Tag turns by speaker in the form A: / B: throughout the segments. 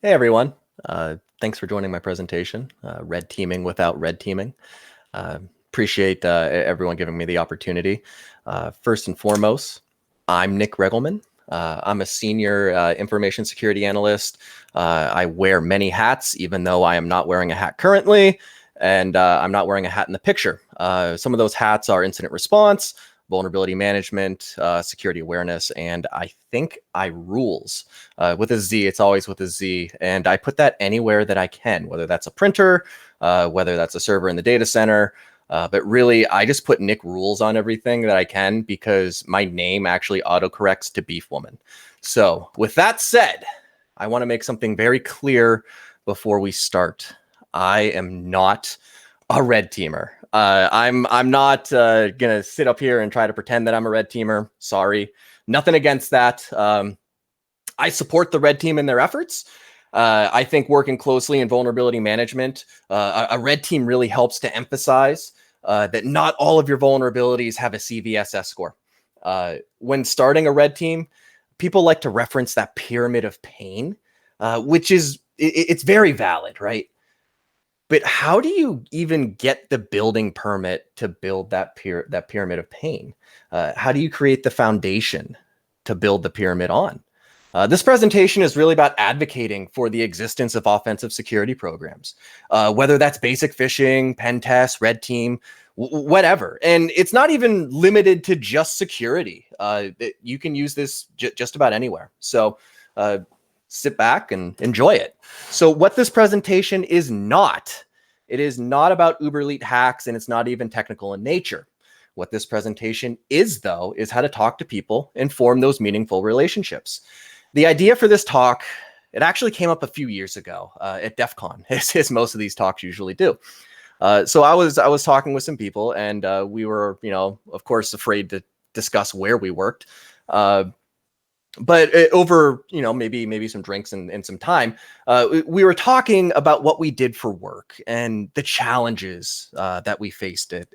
A: Hey everyone. Thanks for joining my presentation, Red Teaming Without Red Teaming. Appreciate everyone giving me the opportunity. First and foremost, I'm Nick Regelman. I'm a senior information security analyst. I wear many hats, even though I am not wearing a hat currently, and I'm not wearing a hat in the picture. Some of those hats are incident response, vulnerability management, security awareness, and I think I rules. With a Z, it's always with a Z. And I put that anywhere that I can, whether that's a printer, whether that's a server in the data center. But really, I just put Nick rules on everything that I can because my name actually autocorrects to Beef Woman. So with that said, I want to make something very clear before we start. I am not a red teamer. I'm not gonna sit up here and try to pretend that I'm a red teamer. Sorry, nothing against that. I support the red team in their efforts. I think working closely in vulnerability management, a red team really helps to emphasize that not all of your vulnerabilities have a CVSS score. When starting a red team, people like to reference that pyramid of pain, which is it's very valid, right? But how do you even get the building permit to build that pyramid of pain? How do you create the foundation to build the pyramid on? This presentation is really about advocating for the existence of offensive security programs, whether that's basic phishing, pen test, red team, whatever. And it's not even limited to just security. You can use this just about anywhere. So sit back and enjoy it. So what this presentation is not, it is not about uber elite hacks, and it's not even technical in nature. What this presentation is, though, is how to talk to people and form those meaningful relationships. The idea for this talk, it actually came up a few years ago at DEF CON, as most of these talks usually do. So I was talking with some people, and we were, of course, afraid to discuss where we worked. But over, maybe some drinks and some time, we were talking about what we did for work and the challenges that we faced at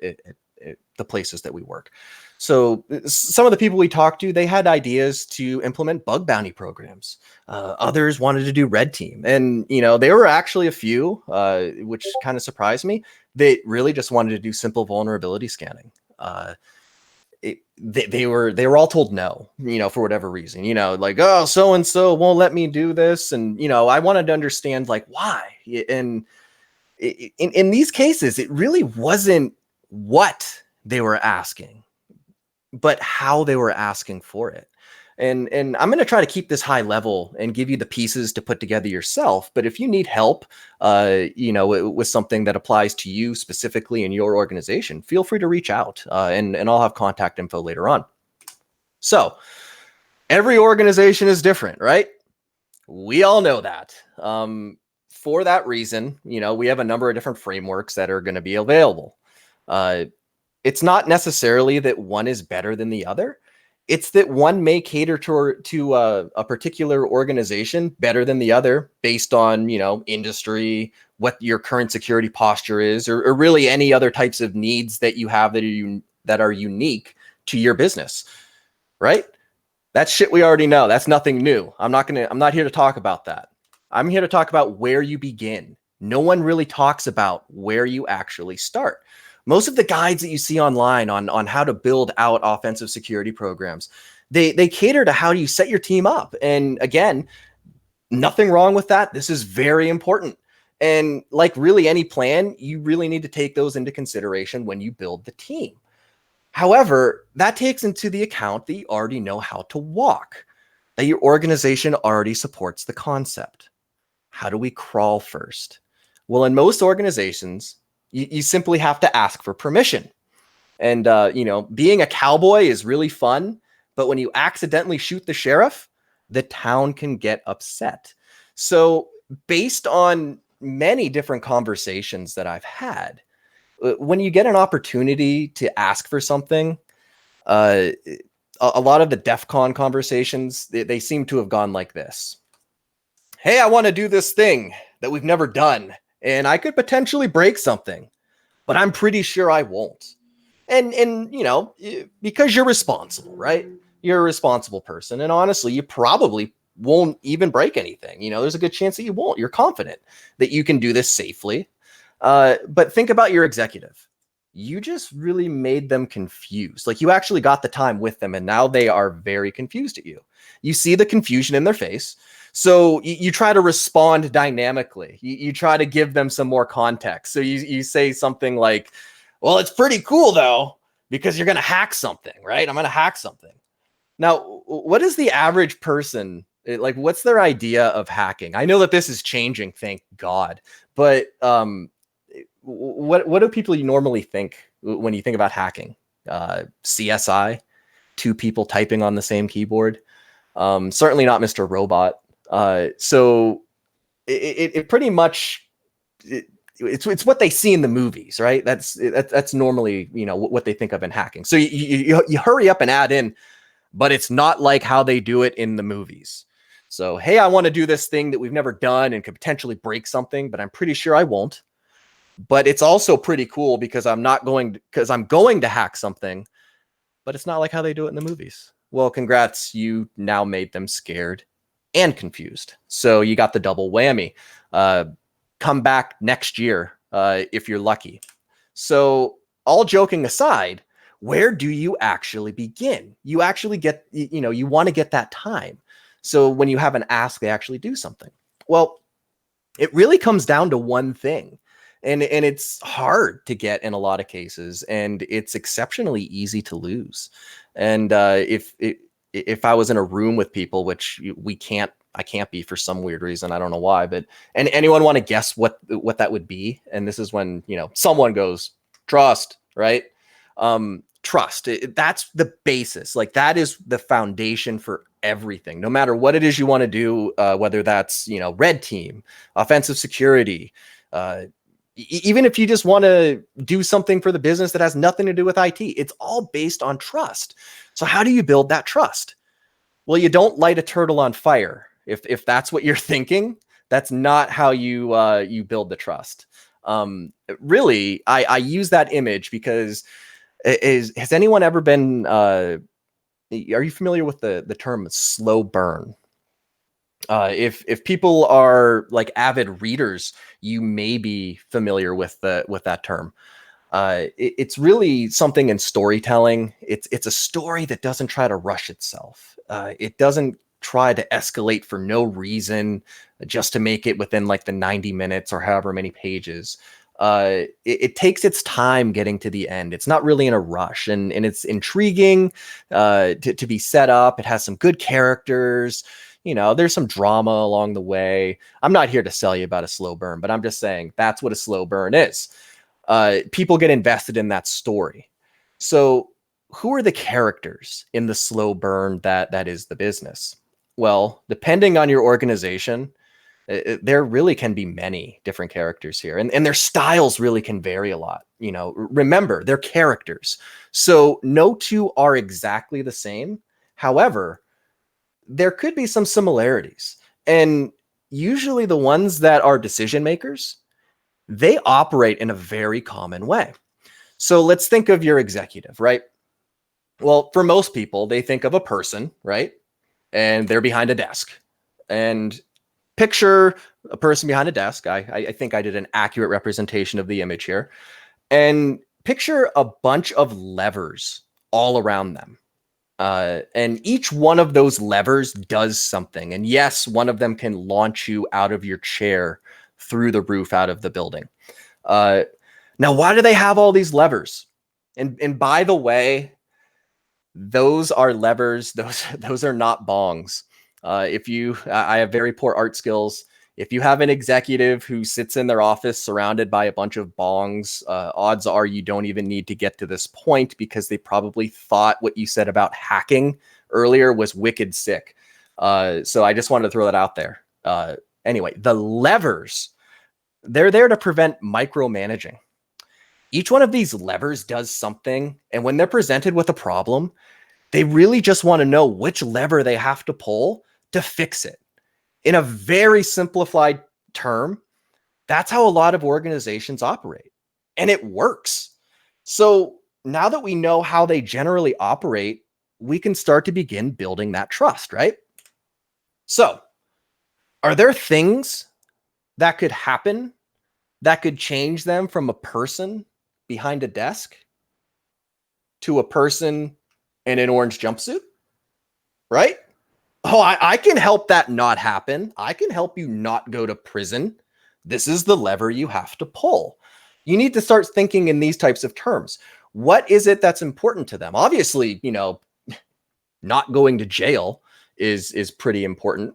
A: the places that we work. So some of the people we talked to, they had ideas to implement bug bounty programs. Others wanted to do red team. And, there were actually a few, which kind of surprised me. They really just wanted to do simple vulnerability scanning. They were all told no, for whatever reason, like, oh, so-and-so won't let me do this. And, I wanted to understand like why. And in these cases, it really wasn't what they were asking, but how they were asking for it. And I'm going to try to keep this high level and give you the pieces to put together yourself. But if you need help, with something that applies to you specifically in your organization, feel free to reach out, and I'll have contact info later on. So every organization is different, right? We all know that. For that reason, we have a number of different frameworks that are going to be available. It's not necessarily that one is better than the other. It's that one may cater to a particular organization better than the other based on, industry, what your current security posture is, or really any other types of needs that you have that are unique to your business, right? That's shit we already know. That's nothing new. I'm not here to talk about that. I'm here to talk about where you begin. No one really talks about where you actually start. Most of the guides that you see online on how to build out offensive security programs, they cater to how you set your team up. And again, nothing wrong with that. This is very important. And like really any plan, you really need to take those into consideration when you build the team. However, that takes into the account that you already know how to walk, that your organization already supports the concept. How do we crawl first? Well, in most organizations, you simply have to ask for permission. And, being a cowboy is really fun, but when you accidentally shoot the sheriff, the town can get upset. So based on many different conversations that I've had, when you get an opportunity to ask for something, a lot of the DEF CON conversations, they seem to have gone like this. Hey, I want to do this thing that we've never done, and I could potentially break something, but I'm pretty sure I won't. And because you're responsible, right? You're a responsible person. And honestly, you probably won't even break anything. There's a good chance that you won't. You're confident that you can do this safely. But think about your executive. You just really made them confused. Like, you actually got the time with them, and now they are very confused at you. You see the confusion in their face. So you try to respond dynamically. You try to give them some more context. So you say something like, well, it's pretty cool though, because you're going to hack something, right? I'm going to hack something. Now, what is the average person like? What's their idea of hacking? I know that this is changing, thank God. But what do people normally think when you think about hacking? CSI, two people typing on the same keyboard. Certainly not Mr. Robot. So it pretty much it's what they see in the movies, right? That's normally what they think of in hacking. So you hurry up and add in, but it's not like how they do it in the movies. So, hey, I want to do this thing that we've never done and could potentially break something, but I'm pretty sure I won't. But it's also pretty cool because I'm going to hack something, but it's not like how they do it in the movies. Well, congrats, you now made them scared and confused. So you got the double whammy. Come back next year if you're lucky. So, all joking aside, where do you actually begin? You actually get, you want to get that time. So when you have an ask, they actually do something. Well, it really comes down to one thing. And it's hard to get in a lot of cases, and it's exceptionally easy to lose. And if I was in a room with people, which I can't be for some weird reason, I don't know why, but and anyone want to guess what that would be? And this is when someone goes, trust, right? Trust. That's the basis. Like, that is the foundation for everything. No matter what it is you want to do, whether that's red team, offensive security. Even if you just want to do something for the business that has nothing to do with IT, it's all based on trust. So how do you build that trust? Well, you don't light a turtle on fire. If that's what you're thinking, that's not how you build the trust. Really, I use that image because has anyone ever been? Are you familiar with the term slow burn? If people are like avid readers, you may be familiar with that term. It's really something in storytelling. It's a story that doesn't try to rush itself. It doesn't try to escalate for no reason just to make it within like the 90 minutes or however many pages. It takes its time getting to the end. It's not really in a rush, and it's intriguing to be set up. It has some good characters. There's some drama along the way. I'm not here to sell you about a slow burn, but I'm just saying that's what a slow burn is. People get invested in that story. So who are the characters in the slow burn that is the business? Well, depending on your organization, there really can be many different characters here, and their styles really can vary a lot. Remember, they're characters. So no two are exactly the same. However, there could be some similarities. And usually the ones that are decision makers, they operate in a very common way. So let's think of your executive, right? Well, for most people, they think of a person, right? And they're behind a desk. And picture a person behind a desk. I think I did an accurate representation of the image here. And picture a bunch of levers all around them. And each one of those levers does something. And yes, one of them can launch you out of your chair through the roof out of the building. Now, why do they have all these levers? And by the way, those are levers. Those are not bongs. I have very poor art skills. If you have an executive who sits in their office surrounded by a bunch of bongs, odds are you don't even need to get to this point, because they probably thought what you said about hacking earlier was wicked sick. So I just wanted to throw that out there. Anyway, the levers, they're there to prevent micromanaging. Each one of these levers does something, and when they're presented with a problem, they really just want to know which lever they have to pull to fix it. In a very simplified term, that's how a lot of organizations operate, and it works. So now that we know how they generally operate, we can start to begin building that trust, right? So, are there things that could happen that could change them from a person behind a desk to a person in an orange jumpsuit? Right? Oh, I can help that not happen. I can help you not go to prison. This is the lever you have to pull. You need to start thinking in these types of terms. What is it that's important to them? Obviously, not going to jail is pretty important.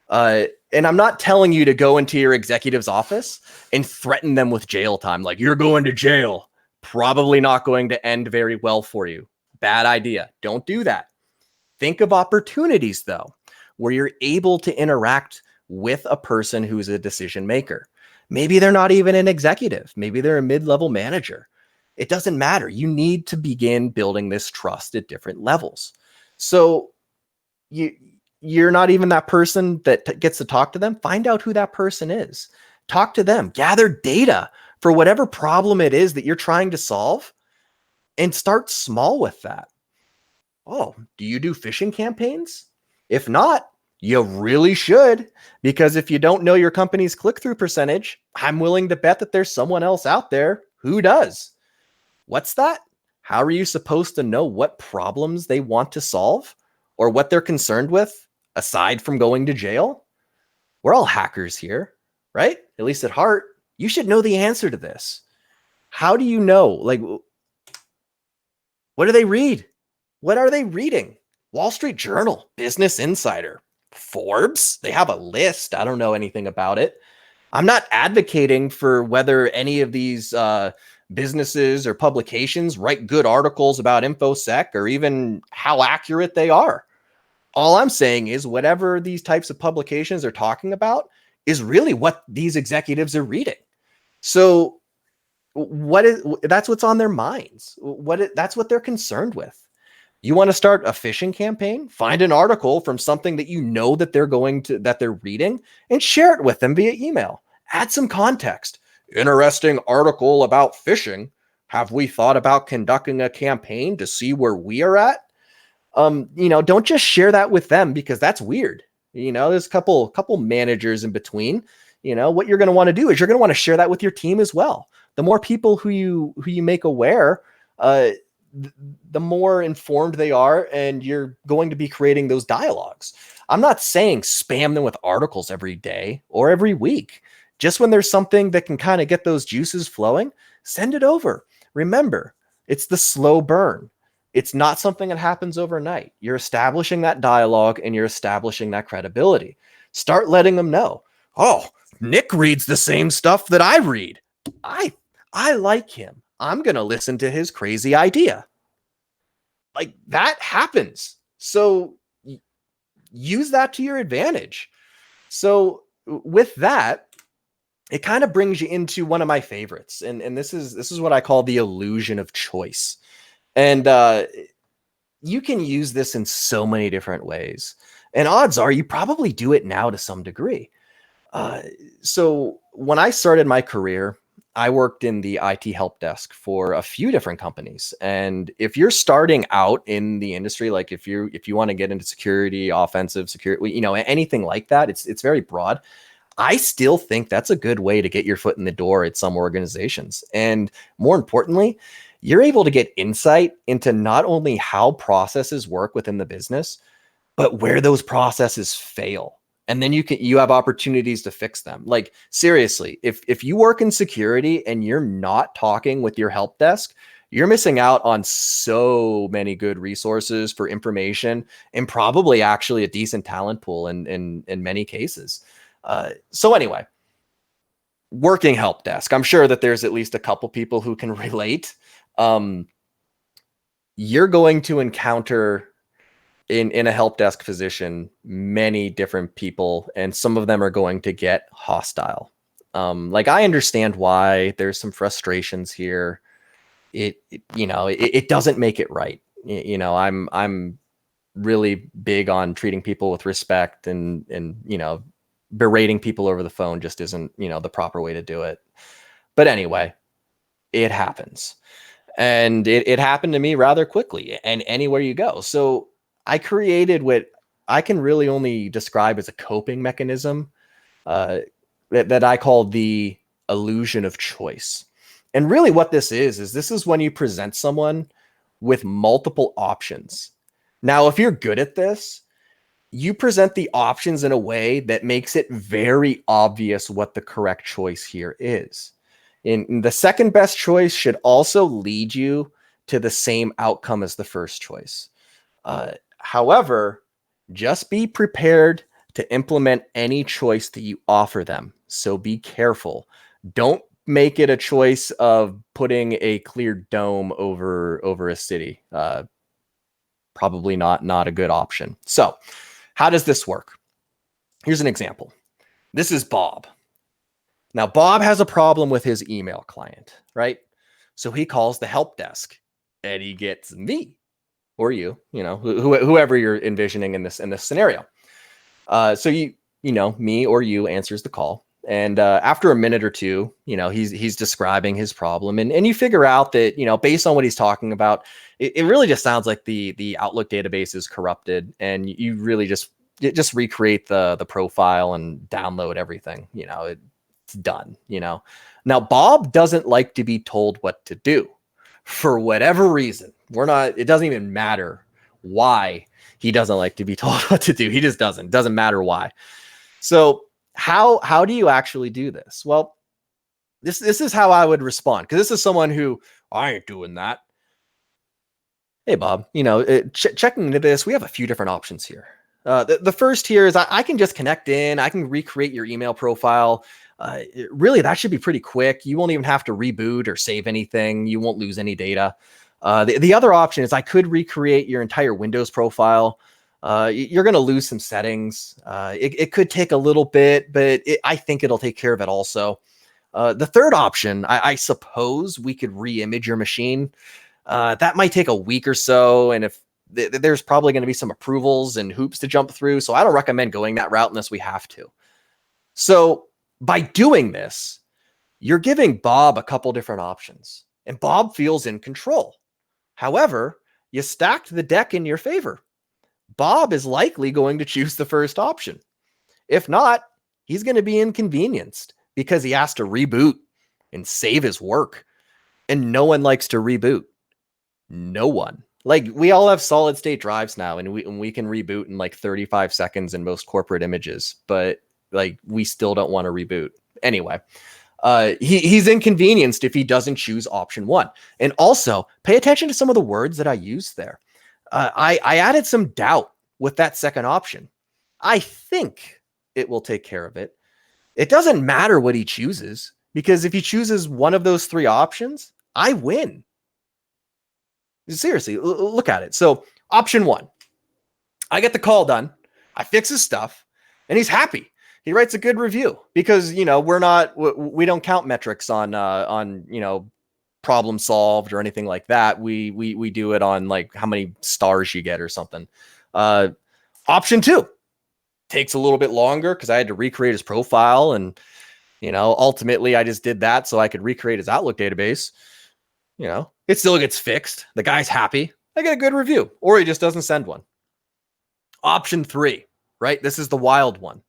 A: And I'm not telling you to go into your executive's office and threaten them with jail time. Like, you're going to jail. Probably not going to end very well for you. Bad idea. Don't do that. Think of opportunities, though, where you're able to interact with a person who's a decision maker. Maybe they're not even an executive. Maybe they're a mid-level manager. It doesn't matter. You need to begin building this trust at different levels. So you're not even that person that gets to talk to them. Find out who that person is. Talk to them. Gather data for whatever problem it is that you're trying to solve, and start small with that. Oh, do you do phishing campaigns? If not, you really should, because if you don't know your company's click-through percentage, I'm willing to bet that there's someone else out there who does. What's that? How are you supposed to know what problems they want to solve or what they're concerned with aside from going to jail? We're all hackers here, right? At least at heart. You should know the answer to this. How do you know? Like, what do they read? What are they reading? Wall Street Journal, Business Insider, Forbes. They have a list. I don't know anything about it. I'm not advocating for whether any of these businesses or publications write good articles about InfoSec or even how accurate they are. All I'm saying is whatever these types of publications are talking about is really what these executives are reading. So that's what's on their minds. That's what they're concerned with. You want to start a phishing campaign? Find an article from something that you know that they're reading and share it with them via email. Add some context. Interesting article about phishing. Have we thought about conducting a campaign to see where we are at? Don't just share that with them because that's weird. There's a couple managers in between. What you're going to want to do is you're going to want to share that with your team as well. The more people who you make aware, the more informed they are, and you're going to be creating those dialogues. I'm not saying spam them with articles every day or every week. Just when there's something that can kind of get those juices flowing, send it over. Remember, it's the slow burn. It's not something that happens overnight. You're establishing that dialogue and you're establishing that credibility. Start letting them know, oh, Nick reads the same stuff that I read. I like him. I'm going to listen to his crazy idea. Like, that happens. So use that to your advantage. So with that, it kind of brings you into one of my favorites. And this is what I call the illusion of choice. And you can use this in so many different ways. And odds are you probably do it now to some degree. So when I started my career, I worked in the IT help desk for a few different companies. And if you're starting out in the industry, like if you want to get into security, offensive security, anything like that, it's very broad. I still think that's a good way to get your foot in the door at some organizations. And more importantly, you're able to get insight into not only how processes work within the business, but where those processes fail. And then you have opportunities to fix them. Like, seriously, if you work in security and you're not talking with your help desk, you're missing out on so many good resources for information and probably actually a decent talent pool in many cases. So anyway, working help desk. I'm sure that there's at least a couple people who can relate. You're going to encounter in a help desk position many different people, and some of them are going to get hostile. Like, I understand why there's some frustrations here. It doesn't make it right. I'm really big on treating people with respect, and berating people over the phone just isn't the proper way to do it. But anyway, it happens. And it happened to me rather quickly, and anywhere you go. So I created what I can really only describe as a coping mechanism uh, that I call the illusion of choice. And really what this is when you present someone with multiple options. Now, if you're good at this, you present the options in a way that makes it very obvious what the correct choice here is. And the second best choice should also lead you to the same outcome as the first choice. However, just be prepared to implement any choice that you offer them. So be careful. Don't make it a choice of putting a clear dome over a city. Probably not a good option. So, how does this work? Here's an example. This is Bob. Now, Bob has a problem with his email client, right? So he calls the help desk, and he gets me or you, whoever you're envisioning in this scenario. So me or you answers the call, and after a minute or two, he's describing his problem, and you figure out that based on what he's talking about, it really just sounds like the Outlook database is corrupted, and you really just recreate the profile and download everything. It's done. Now Bob doesn't like to be told what to do for whatever reason. It doesn't even matter why he doesn't like to be told what to do. He just doesn't matter why. So how do you actually do this? Well, this is how I would respond, because this is someone who, I ain't doing that. Hey, Bob, checking into this, we have a few different options here. The first here is I can just connect in. I can recreate your email profile. Really, that should be pretty quick. You won't even have to reboot or save anything. You won't lose any data. The other option is I could recreate your entire Windows profile. You're going to lose some settings. It could take a little bit, but I think it'll take care of it also. The third option, I suppose we could re-image your machine. That might take a week or so, and if there's probably going to be some approvals and hoops to jump through, so I don't recommend going that route unless we have to. So by doing this, you're giving Bob a couple different options, and Bob feels in control. However, you stacked the deck in your favor. Bob is likely going to choose the first option. If not, he's going to be inconvenienced because he has to reboot and save his work. And no one likes to reboot. No one. Like, we all have solid state drives now, and we can reboot in like 35 seconds in most corporate images, but like, we still don't want to reboot. Anyway, he's inconvenienced if he doesn't choose option one. And also, pay attention to some of the words that I used there. I added some doubt with that second option. I think it will take care of it. It doesn't matter what he chooses, because if he chooses one of those three options, I win. Seriously, look at it. So option one, I get the call done. I fix his stuff, and he's happy. He writes a good review because, we don't count metrics on problem solved or anything like that. We do it on like how many stars you get or something. Option two takes a little bit longer because I had to recreate his profile, and ultimately I just did that so I could recreate his Outlook database. It still gets fixed. The guy's happy. I get a good review, or he just doesn't send one. Option three, right? This is the wild one.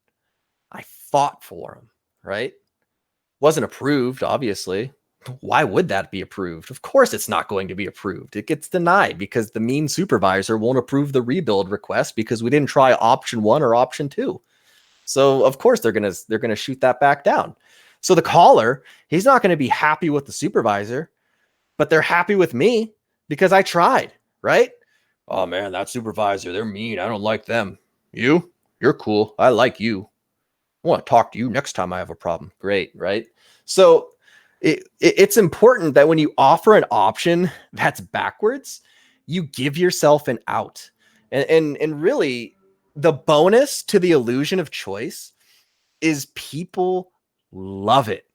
A: I fought for him, right? Wasn't approved, obviously. Why would that be approved? Of course it's not going to be approved. It gets denied because the mean supervisor won't approve the rebuild request because we didn't try option one or option two. So of course they're gonna shoot that back down. So the caller, he's not going to be happy with the supervisor, but they're happy with me because I tried, right? Oh man, that supervisor, they're mean. I don't like them. You're cool. I like you. I want to talk to you next time I have a problem. Great, right? So it's important that when you offer an option that's backwards, you give yourself an out. And really, the bonus to the illusion of choice is people love it.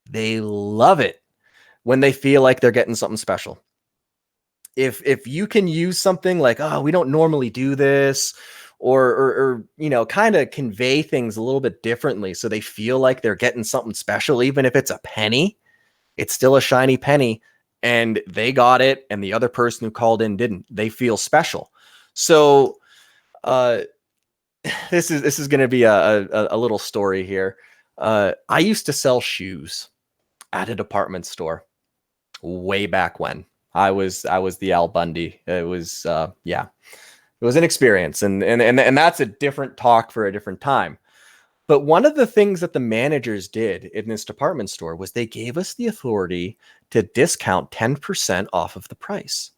A: They love it when they feel like they're getting something special. If you can use something like, oh, we don't normally do this, or kind of convey things a little bit differently so they feel like they're getting something special, even if it's a penny, it's still a shiny penny, and they got it and the other person who called in didn't. They feel special. So this is going to be a little story here. I used to sell shoes at a department store way back when. I was the Al Bundy. It was yeah, it was an experience, and that's a different talk for a different time. But one of the things that the managers did in this department store was they gave us the authority to discount 10% off of the price.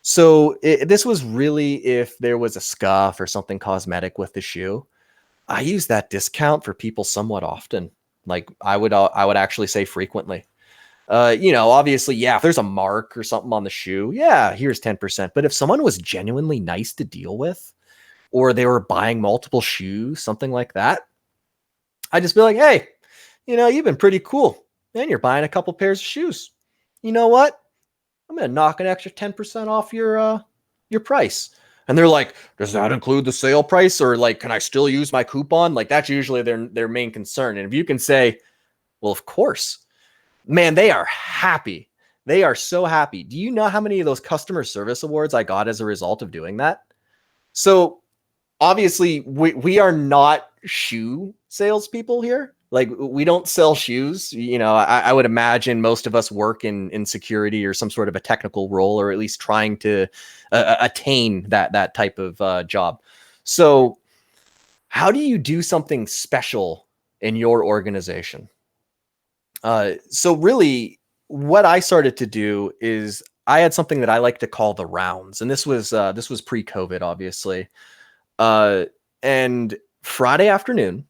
A: So this was really if there was a scuff or something cosmetic with the shoe. I use that discount for people somewhat often. Like I would actually say frequently. Obviously, yeah, if there's a mark or something on the shoe, yeah, here's 10%. But if someone was genuinely nice to deal with, or they were buying multiple shoes, something like that, I'd just be like, hey, you've been pretty cool. Man, you're buying a couple pairs of shoes. You know what? I'm gonna knock an extra 10% off your price. And they're like, does that include the sale price? Or like, can I still use my coupon? Like that's usually their main concern. And if you can say, well, of course, man, they are happy. They are so happy. Do you know how many of those customer service awards I got as a result of doing that? So obviously we are not shoe salespeople here. Like we don't sell shoes. I would imagine most of us work in security or some sort of a technical role, or at least trying to attain that type of job. So how do you do something special in your organization? So really what I started to do is I had something that I like to call the rounds. And this was pre-COVID, obviously. And Friday afternoon,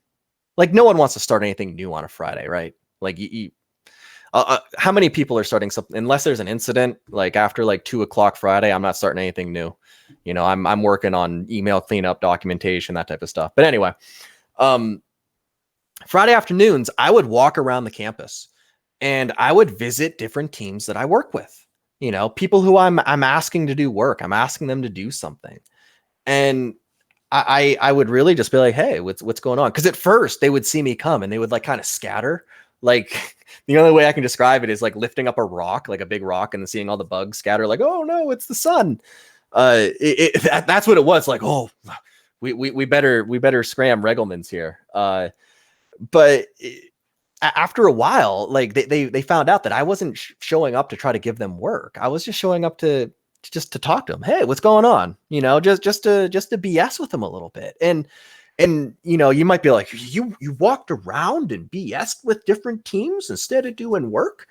A: like no one wants to start anything new on a Friday, right? Like how many people are starting something unless there's an incident? Like after like 2:00 Friday, I'm not starting anything new. I'm working on email cleanup, documentation, that type of stuff. But anyway, Friday afternoons, I would walk around the campus and I would visit different teams that I work with. People who I'm asking to do work. I'm asking them to do something, and I would really just be like, hey, what's going on? Because at first they would see me come and they would like kind of scatter. Like the only way I can describe it is like lifting up a rock, like a big rock, and then seeing all the bugs scatter. Like, oh no, it's the sun. That's what it was. Like, oh, we better scram Regelman's here. But after a while, like they found out that I wasn't showing up to try to give them work. I was just showing up to talk to them. Hey, what's going on? Just to BS with them a little bit. And you might be like, you walked around and BS'd with different teams instead of doing work.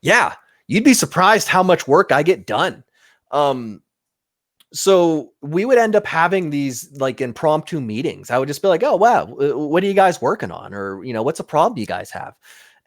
A: Yeah, you'd be surprised how much work I get done. So we would end up having these like impromptu meetings. I would just be like, oh, wow, what are you guys working on? Or, what's a problem you guys have?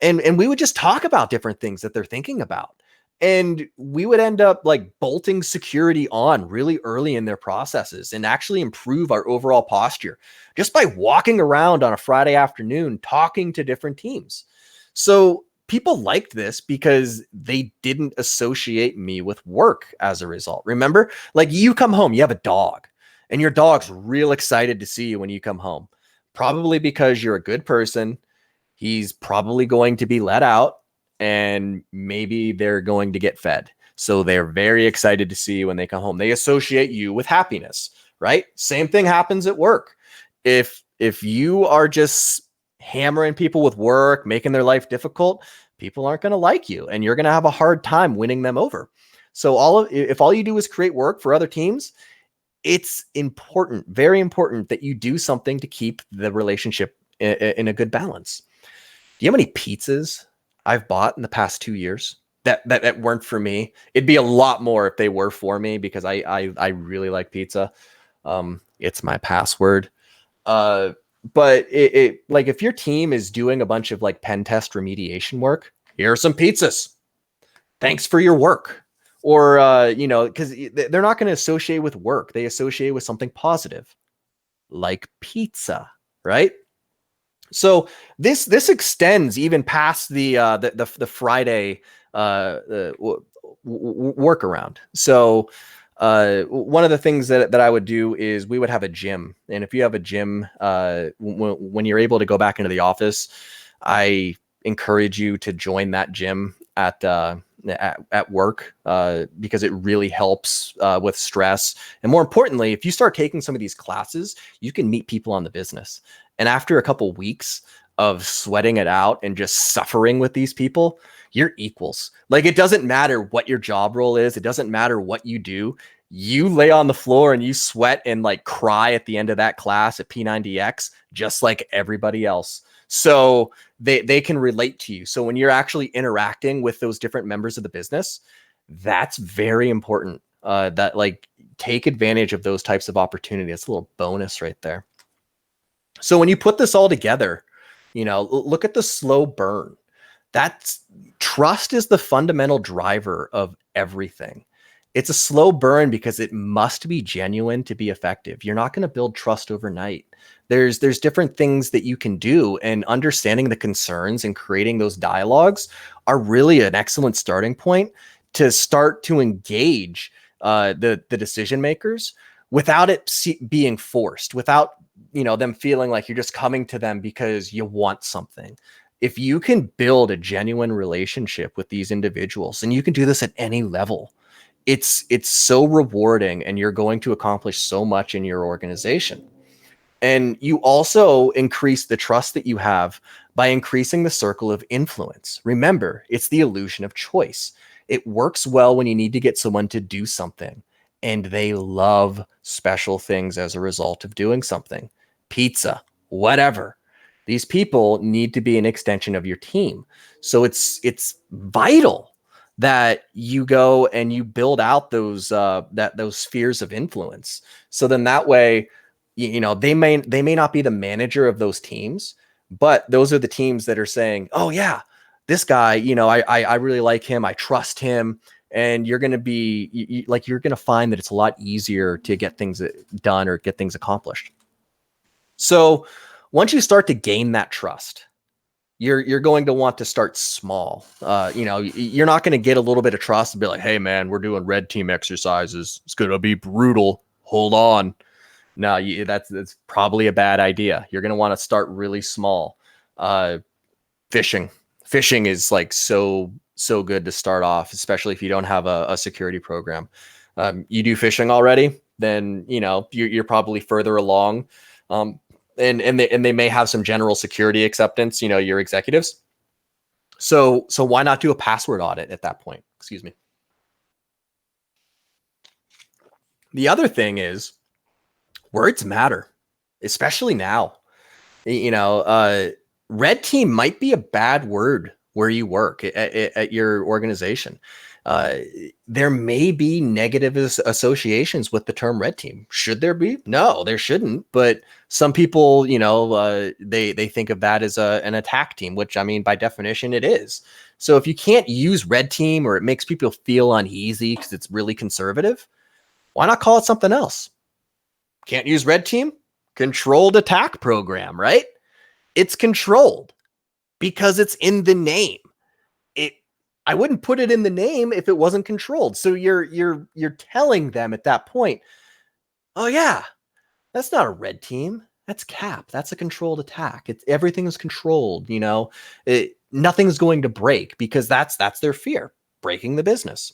A: And we would just talk about different things that they're thinking about. And we would end up like bolting security on really early in their processes and actually improve our overall posture just by walking around on a Friday afternoon, talking to different teams. So people liked this because they didn't associate me with work as a result. Remember, like you come home, you have a dog and your dog's real excited to see you when you come home, probably because you're a good person. He's probably going to be let out and maybe they're going to get fed. So they're very excited to see you when they come home. They associate you with happiness, right? Same thing happens at work. If you are just hammering people with work, making their life difficult, people aren't going to like you and you're going to have a hard time winning them over. So if all you do is create work for other teams, it's important, very important that you do something to keep the relationship in a good balance. Do you have any pizzas I've bought in the past 2 years that weren't for me? It'd be a lot more if they were for me because I really like pizza. It's my password. But it like if your team is doing a bunch of like pen test remediation work, here are some pizzas. Thanks for your work. Or because they're not going to associate with work. They associate with something positive, like pizza, right? So this extends even past the Friday workaround. So one of the things that I would do is we would have a gym, and if you have a gym, when you're able to go back into the office, I encourage you to join that gym at at work because it really helps with stress. And more importantly, if you start taking some of these classes, you can meet people on the business. And after a couple weeks of sweating it out and just suffering with these people, you're equals. Like, it doesn't matter what your job role is. It doesn't matter what you do. You lay on the floor and you sweat and like cry at the end of that class at P90X, just like everybody else. So they can relate to you. So when you're actually interacting with those different members of the business, that's very important. That like take advantage of those types of opportunities. It's a little bonus right there. So when you put this all together, look at the slow burn. That's trust is the fundamental driver of everything. It's a slow burn because it must be genuine to be effective. You're not going to build trust overnight. There's different things that you can do, and understanding the concerns and creating those dialogues are really an excellent starting point to start to engage the decision makers without it being forced, without them feeling like you're just coming to them because you want something. If you can build a genuine relationship with these individuals, and you can do this at any level, it's so rewarding, and you're going to accomplish so much in your organization. And you also increase the trust that you have by increasing the circle of influence. Remember, it's the illusion of choice. It works well when you need to get someone to do something, and they love special things as a result of doing something. Pizza, whatever. These people need to be an extension of your team. So it's vital that you go and you build out those spheres of influence. So then that way, they may not be the manager of those teams, but those are the teams that are saying, oh yeah, this guy, I really like him. I trust him. And you're going to be you're going to find that it's a lot easier to get things done or get things accomplished. So once you start to gain that trust, you're going to want to start small. You're not going to get a little bit of trust and be like, hey man, we're doing red team exercises. It's going to be brutal. Hold on. No, that's probably a bad idea. You're going to want to start really small. Phishing is like so good to start off, especially if you don't have a security program. You do phishing already, then you're probably further along. And they may have some general security acceptance, your executives. So why not do a password audit at that point? Excuse me. The other thing is, words matter, especially now. Red team might be a bad word where you work at your organization. There may be negative associations with the term red team. Should there be? No, there shouldn't. But some people, they think of that as an attack team, which, I mean, by definition, it is. So if you can't use red team, or it makes people feel uneasy because it's really conservative, why not call it something else? Can't use red team? Controlled attack program, right? It's controlled because it's in the name. I wouldn't put it in the name if it wasn't controlled. So you're telling them at that point, oh yeah, that's not a red team. That's CAP. That's a controlled attack. Everything is controlled. Nothing's going to break, because that's their fear, breaking the business.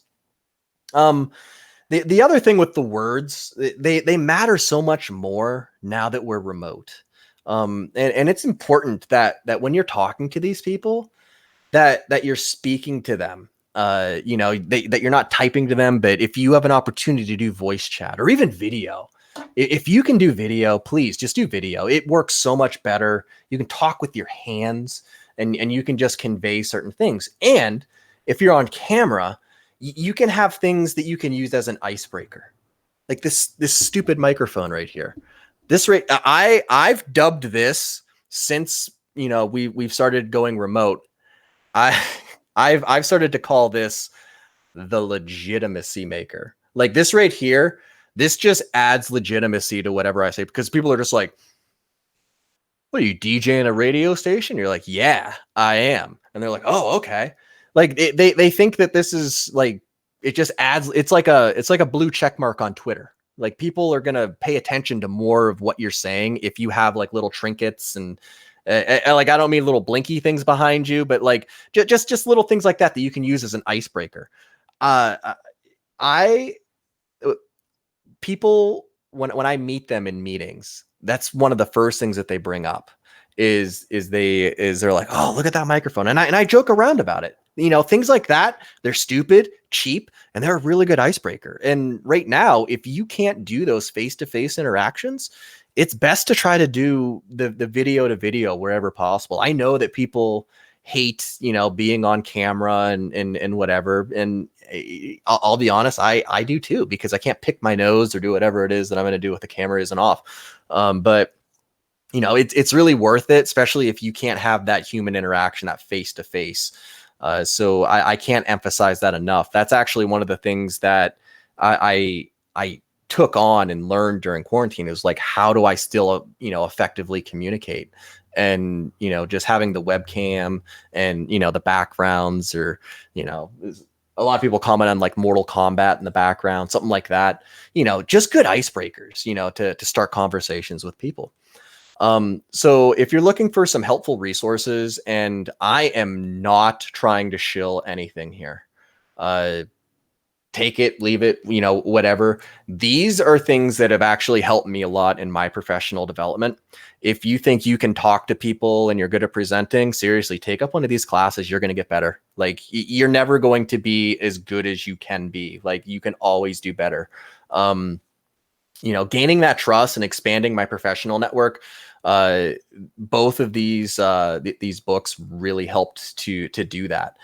A: The other thing with the words, they matter so much more now that we're remote. And it's important that when you're talking to these people, that you're speaking to them, that you're not typing to them. But if you have an opportunity to do voice chat or even video, if you can do video, please just do video. It works so much better. You can talk with your hands, and you can just convey certain things. And if you're on camera, you can have things that you can use as an icebreaker, like this stupid microphone right here. I've dubbed this, since we've started going remote. I've started to call this the legitimacy maker. Like this right here, this just adds legitimacy to whatever I say, because people are just like, what are you, DJing a radio station? You're like, yeah, I am. And they're like, oh, okay. Like they think that this is like, it just adds, it's like a blue check mark on Twitter. Like people are going to pay attention to more of what you're saying if you have like little trinkets and Like, I don't mean little blinky things behind you, but like just little things like that that you can use as an icebreaker. Uh, I People, when I meet them in meetings, that's one of the first things that they bring up they're like, oh, look at that microphone. And I joke around about it. Things like that, they're stupid, cheap, and they're a really good icebreaker. And right now, if you can't do those face-to-face interactions, it's best to try to do the video to video wherever possible. I know that people hate, being on camera and whatever. And I'll be honest, I do too, because I can't pick my nose or do whatever it is that I'm going to do if the camera isn't off. But it's really worth it, especially if you can't have that human interaction, that face to face. So I can't emphasize that enough. That's actually one of the things that I took on and learned during quarantine, is like, how do I still, effectively communicate? And, just having the webcam and, the backgrounds, or, a lot of people comment on like Mortal Kombat in the background, something like that, just good icebreakers, to start conversations with people. So if you're looking for some helpful resources, and I am not trying to shill anything here, uh, take it, leave it, whatever. These are things that have actually helped me a lot in my professional development. If you think you can talk to people and you're good at presenting, seriously, take up one of these classes. You're going to get better. Like, you're never going to be as good as you can be. Like, you can always do better. Gaining that trust and expanding my professional network, both of these these books really helped to do that.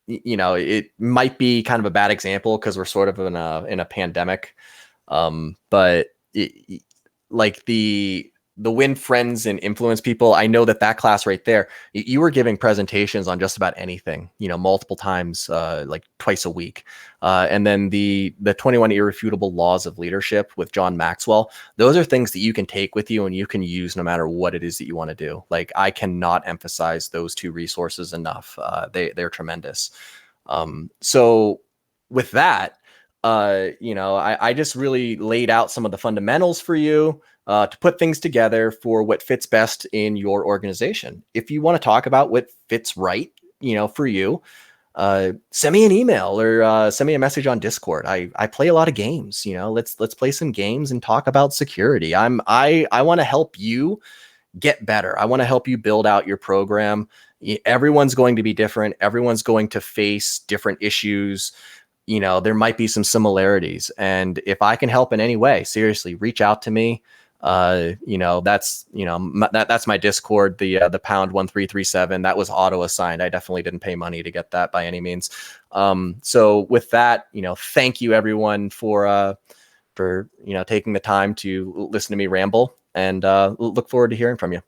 A: It might be kind of a bad example because we're sort of in a pandemic, but like the win friends and influence people. I know that class right there, you were giving presentations on just about anything, multiple times, like twice a week. And then the 21 irrefutable laws of leadership with John Maxwell, those are things that you can take with you and you can use no matter what it is that you want to do. Like, I cannot emphasize those two resources enough. They're tremendous. So with that, I just really laid out some of the fundamentals for you, to put things together for what fits best in your organization. If you want to talk about what fits right, for you, send me an email, or send me a message on Discord. I play a lot of games. Let's play some games and talk about security. I want to help you get better. I want to help you build out your program. Everyone's going to be different. Everyone's going to face different issues. There might be some similarities, and if I can help in any way, seriously, reach out to me. That's that's my Discord, the pound 1337. That was auto assigned. I definitely didn't pay money to get that by any means. So with that, thank you everyone for taking the time to listen to me ramble, and look forward to hearing from you.